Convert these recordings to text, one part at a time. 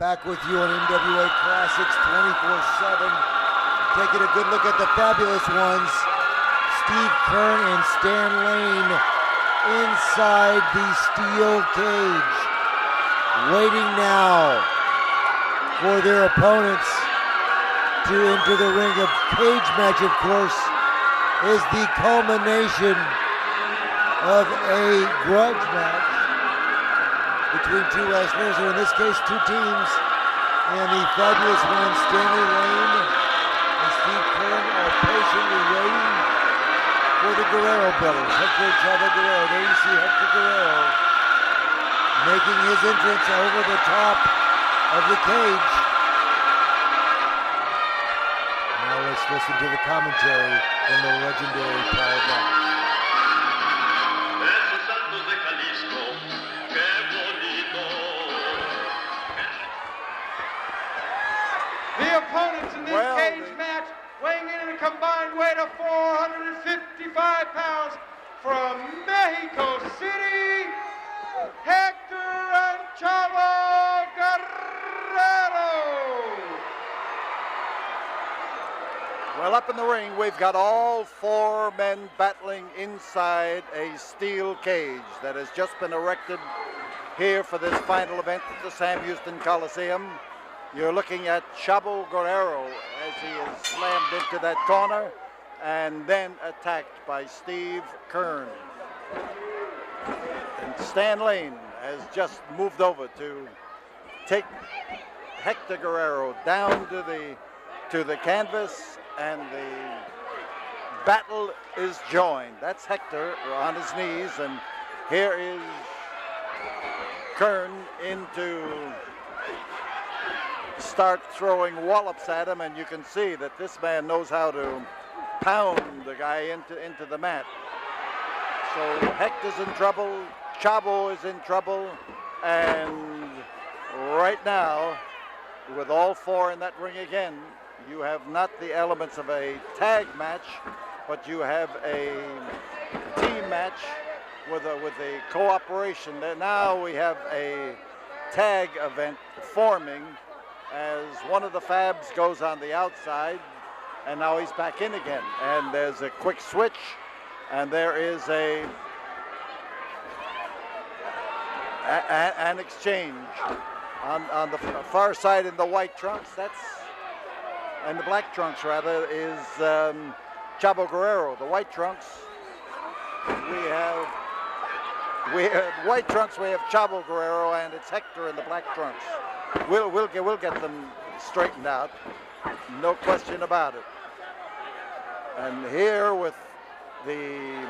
Back with you on NWA Classics 24/7. Taking a good look at the fabulous ones. Steve Kern and Stan Lane inside the steel cage. Waiting now for their opponents to enter the ring. A cage match, of course, is the culmination of a grudge match between two wrestlers, or in this case, two teams. And the fabulous ones, Stanley Lane and Steve Kern, are patiently waiting for the Guerrero brothers. Hector Chavo Guerrero. There you see Hector Guerrero making his entrance over the top of the cage. Now let's listen to the commentary from the legendary Paul Bosch. The opponents in this cage match, weighing in at a combined weight of 455 pounds from Mexico City, Hector and Chavo Guerrero. Well, up in the ring, we've got all four men battling inside a steel cage that has just been erected here for this final event at the Sam Houston Coliseum. You're looking at Chavo Guerrero as he is slammed into that corner and then attacked by Steve Kern. And Stan Lane has just moved over to take Hector Guerrero down to the canvas, and the battle is joined. That's Hector on his knees, and here is Kern into start throwing wallops at him, and you can see that this man knows how to pound the guy into the mat. So Hector's in trouble, Chavo is in trouble, and right now, with all four in that ring again, you have not the elements of a tag match, but you have a team match with a cooperation. Now we have a tag event forming as one of the Fabs goes on the outside, and now he's back in again. And there's a quick switch, and there is an exchange on the far side in the white trunks. And the black trunks rather is Chavo Guerrero. The white trunks we have white trunks. We have Chavo Guerrero, and it's Hector in the black trunks. We'll get them straightened out, no question about it. And here with the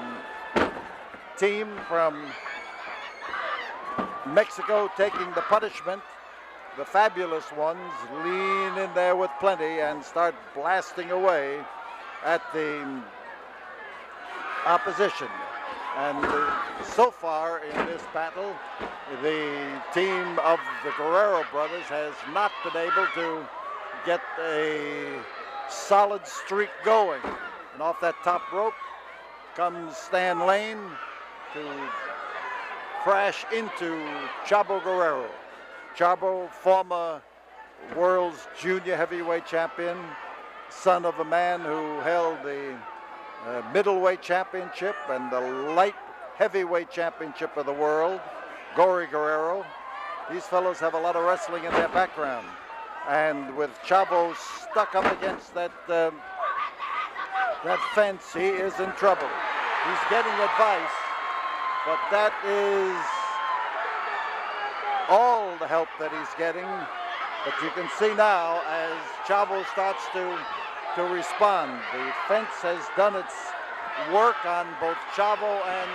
team from Mexico taking the punishment, the fabulous ones lean in there with plenty and start blasting away at the opposition. And so far in this battle, the team of the Guerrero brothers has not been able to get a solid streak going. And off that top rope comes Stan Lane to crash into Chavo Guerrero. Chavo, former world's junior heavyweight champion, son of a man who held the middleweight championship and the light heavyweight championship of the world, Gory Guerrero. These fellows have a lot of wrestling in their background. And with Chavo stuck up against that fence, he is in trouble. He's getting advice, but that is all the help that he's getting. But you can see now as Chavo starts to respond. The fence has done its work on both Chavo and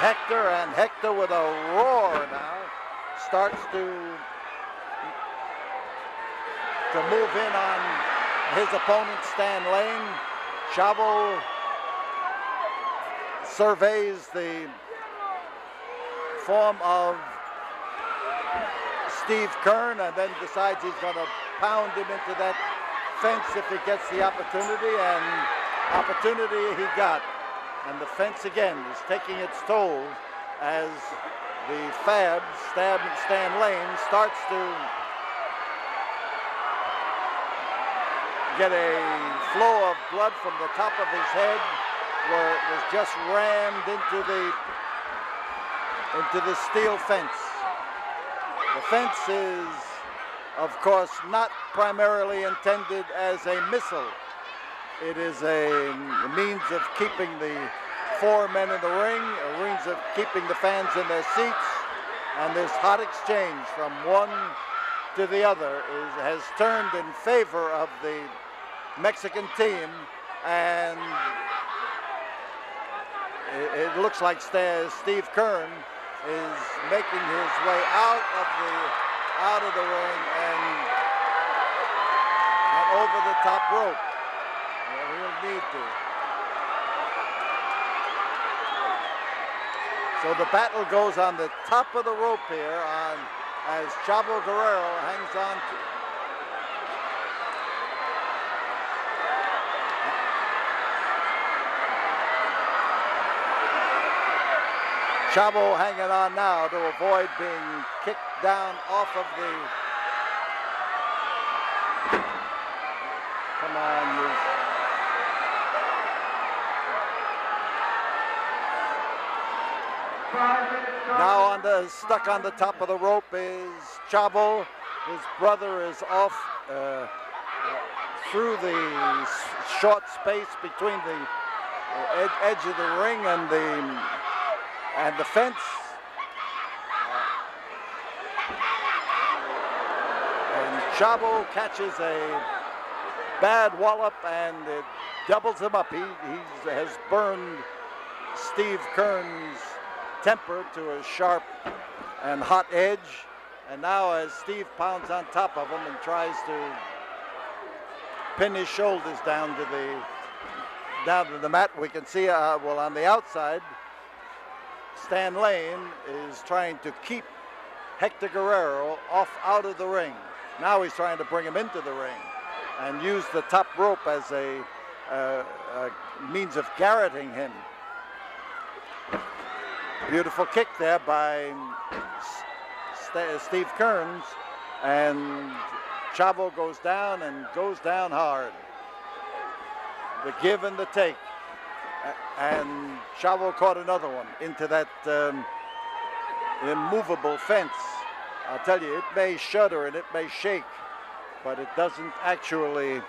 Hector. And Hector, with a roar now, starts to move in on his opponent, Stan Lane. Chavo surveys the form of Steve Kern and then decides he's going to pound him into that fence if he gets the opportunity, and opportunity he got. And the fence again is taking its toll as the Fab, Stan Lane, starts to get a flow of blood from the top of his head, where it was just rammed into the steel fence. The fence is, of course, not primarily intended as a missile. It is a means of keeping the 4 men in the ring, a means of keeping the fans in their seats, and this hot exchange from one to the other has turned in favor of the Mexican team, and it looks like Steve Kern is making his way out of the ring and over the top rope. Well, he'll need to. So the battle goes on the top of the rope here as Chavo Guerrero hangs on to. Chavo hanging on now to avoid being kicked down off of the. Come on, you. Now stuck on the top of the rope is Chavo. His brother is off through the short space between the edge of the ring and the fence. And Chavo catches a bad wallop and it doubles him up. He has burned Steve Kern's temper to a sharp and hot edge. And now as Steve pounds on top of him and tries to pin his shoulders down to the mat, we can see, well, on the outside, Stan Lane is trying to keep Hector Guerrero out of the ring. Now he's trying to bring him into the ring and use the top rope as a means of garroting him. Beautiful kick there by Steve Kearns, and Chavo goes down and goes down hard. The give and the take. And Chavo caught another one into that immovable fence. I'll tell you, it may shudder and it may shake, but it doesn't actually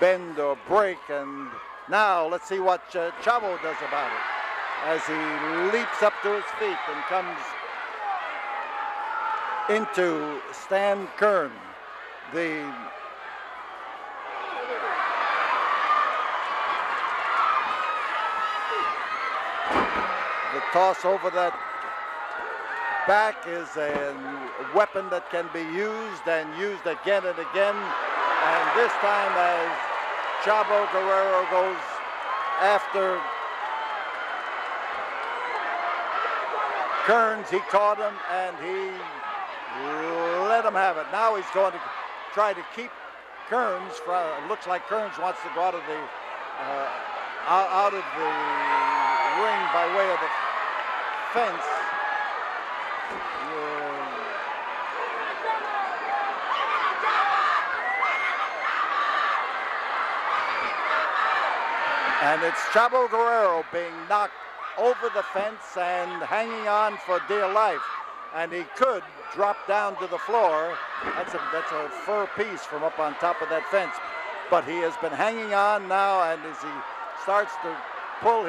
bend or break. And now let's see what Chavo does about it as he leaps up to his feet and comes into Stan Kern. The toss over that back is a weapon that can be used and used again and again. And this time as Chavo Guerrero goes after Kearns, he caught him and he let him have it. Now he's going to try to keep Kearns from, it looks like Kearns wants to go out of the ring by way of the fence. And it's Chavo Guerrero being knocked over the fence and hanging on for dear life. And he could drop down to the floor. That's a fur piece from up on top of that fence. But he has been hanging on now, and as he starts to pull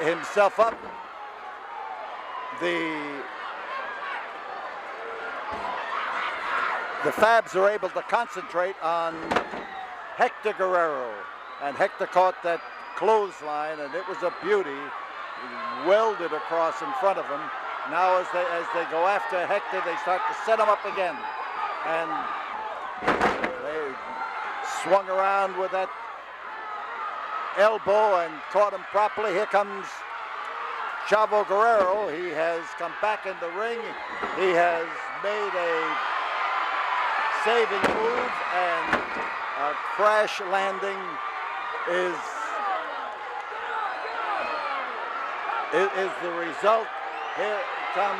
himself up, the Fabs are able to concentrate on Hector Guerrero. And Hector caught that clothesline, and it was a beauty. He welded across in front of him. Now as they go after Hector, they start to set him up again. And they swung around with that elbow and caught him properly. Here comes Chavo Guerrero. He has come back in the ring. He has made a saving move, and a crash landing is is the result. Here comes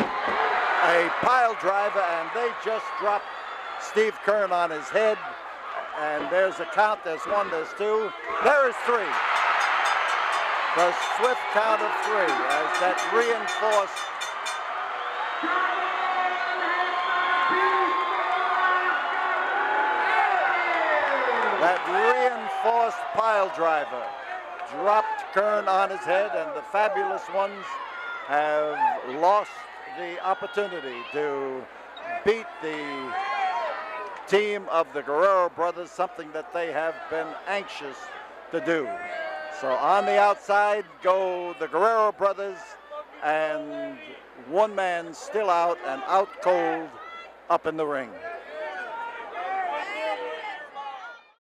a pile driver, and they just dropped Steve Kern on his head. And there's a count. There's 1, there's 2. There is 3. The swift count of 3 as that reinforced pile driver dropped Kern on his head, and the fabulous ones have lost the opportunity to beat the team of the Guerrero brothers, something that they have been anxious to do. So on the outside go the Guerrero brothers, and one man still out and out cold up in the ring.